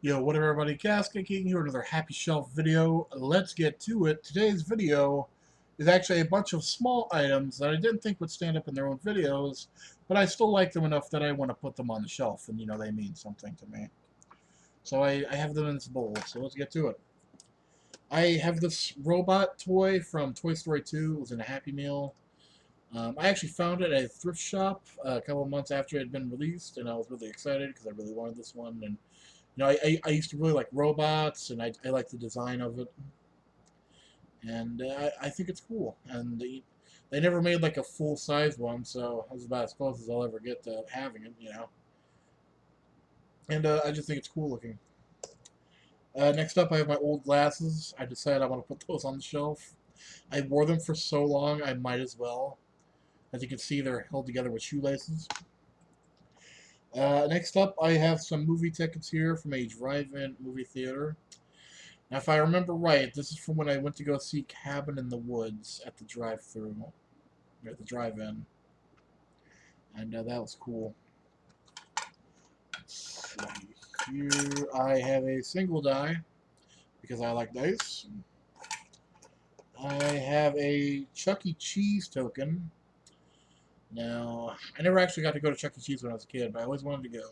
Yo, what up everybody, Casket King here, another Happy Shelf video. Let's get to it. Today's video is actually a bunch of small items that I didn't think would stand up in their own videos, but I still like them enough that I want to put them on the shelf, and they mean something to me. So I have them in this bowl, so let's get to it. I have this robot toy from Toy Story 2. It was in a Happy Meal. I actually found it at a thrift shop a couple of months after it had been released, and I was really excited because I really wanted this one, and I used to really like robots, and I like the design of it, and I think it's cool. And they never made like a full size one, so that's about as close as I'll ever get to having it. And I just think it's cool looking. Next up, I have my old glasses. I decided I want to put those on the shelf. I wore them for so long, I might as well. As you can see, they're held together with shoelaces. Next up, I have some movie tickets here from a drive-in movie theater. Now, if I remember right, this is from when I went to go see Cabin in the Woods at the drive-thru, or at the drive-in, and that was cool. Let's see here. I have a single die because I like dice. I have a Chuck E. Cheese token. Now, I never actually got to go to Chuck E. Cheese when I was a kid, but I always wanted to go.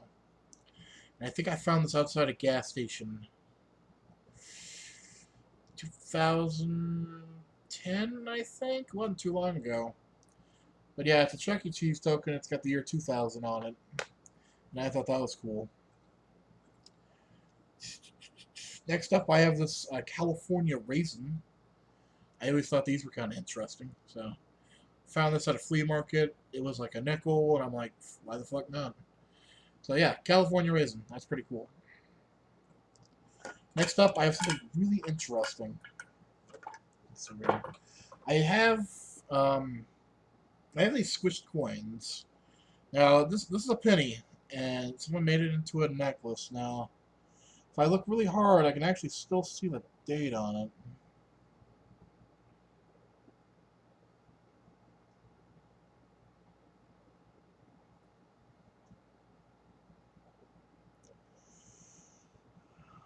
And I think I found this outside a gas station. 2010, I think? It wasn't too long ago. But yeah, it's a Chuck E. Cheese token. It's got the year 2000 on it. And I thought that was cool. Next up, I have this California raisin. I always thought these were kind of interesting. So, found this at a flea market. It was like a nickel, and I'm like, why the fuck not? So yeah, California raisin. That's pretty cool. Next up, I have something really interesting. I have um, I have these squished coins. Now this is a penny, and someone made it into a necklace. Now, if I look really hard, I can actually still see the date on it.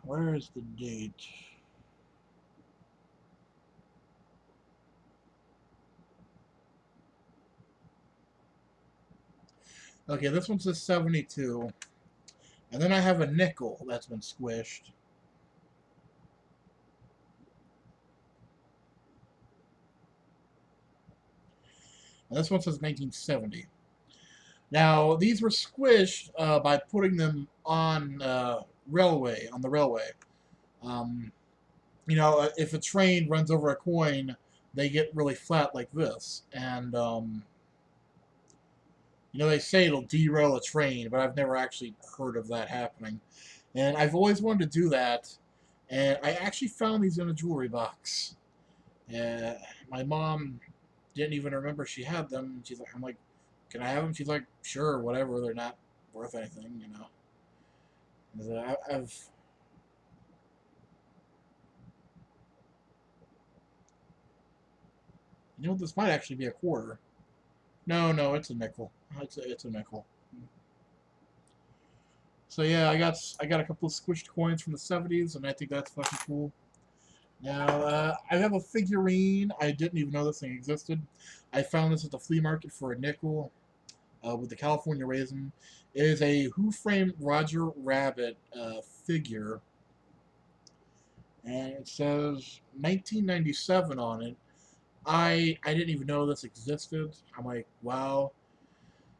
Where is the date? Okay, this one says 72. And then I have a nickel that's been squished. And this one says 1970. Now, these were squished by putting them on on the railway. Um, if a train runs over a coin, they get really flat like this. And, they say it'll derail a train, but I've never actually heard of that happening. And I've always wanted to do that. And I actually found these in a jewelry box. My mom didn't even remember she had them. I'm like, can I have them? She's like, sure, whatever. They're not worth anything. I've this might actually be a quarter. No, no, it's a nickel. It's a nickel. So yeah, I got a couple of squished coins from the 70s, and I think that's fucking cool. Now, I have a figurine. I didn't even know this thing existed. I found this at the flea market for a nickel with the California raisin. It is a Who Framed Roger Rabbit figure, and it says 1997 on it. I didn't even know this existed. I'm like, wow.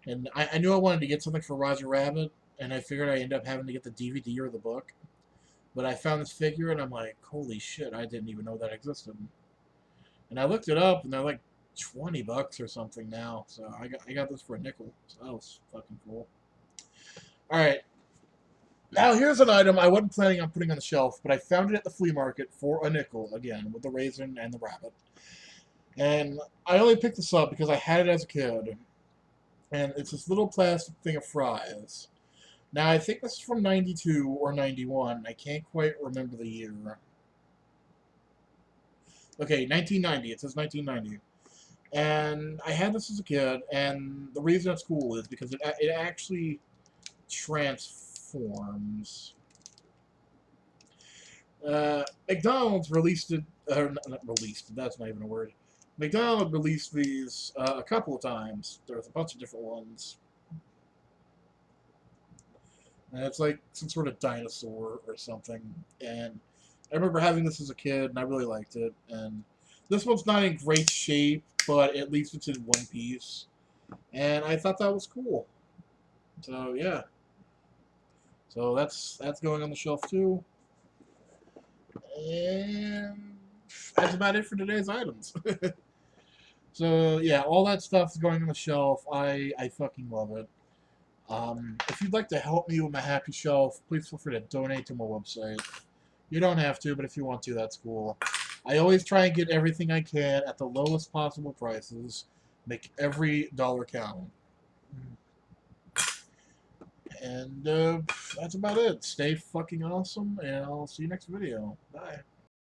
And I knew I wanted to get something for Roger Rabbit, and I figured I'd end up having to get the DVD or the book. But I found this figure, and I'm like, holy shit, I didn't even know that existed. And I looked it up, and they're like 20 bucks or something now. So I got this for a nickel. So that was fucking cool. Alright. Now here's an item I wasn't planning on putting on the shelf, but I found it at the flea market for a nickel, again, with the raisin and the rabbit. And I only picked this up because I had it as a kid. And it's this little plastic thing of fries. Now, I think this is from 92 or 91. I can't quite remember the year. Okay, 1990. It says 1990. And I had this as a kid, and the reason it's cool is because it actually transforms. McDonald's released it, or not released, that's not even a word. McDonald released these a couple of times. There's a bunch of different ones. And it's like some sort of dinosaur or something. And I remember having this as a kid, and I really liked it. And this one's not in great shape, but at least it's in one piece. And I thought that was cool. So yeah. So that's going on the shelf too. And that's about it for today's items. So yeah, all that stuff's going on the shelf. I fucking love it. If you'd like to help me with my happy shelf, please feel free to donate to my website. You don't have to, but if you want to, that's cool. I always try and get everything I can at the lowest possible prices. Make every dollar count. And that's about it. Stay fucking awesome, and I'll see you next video. Bye.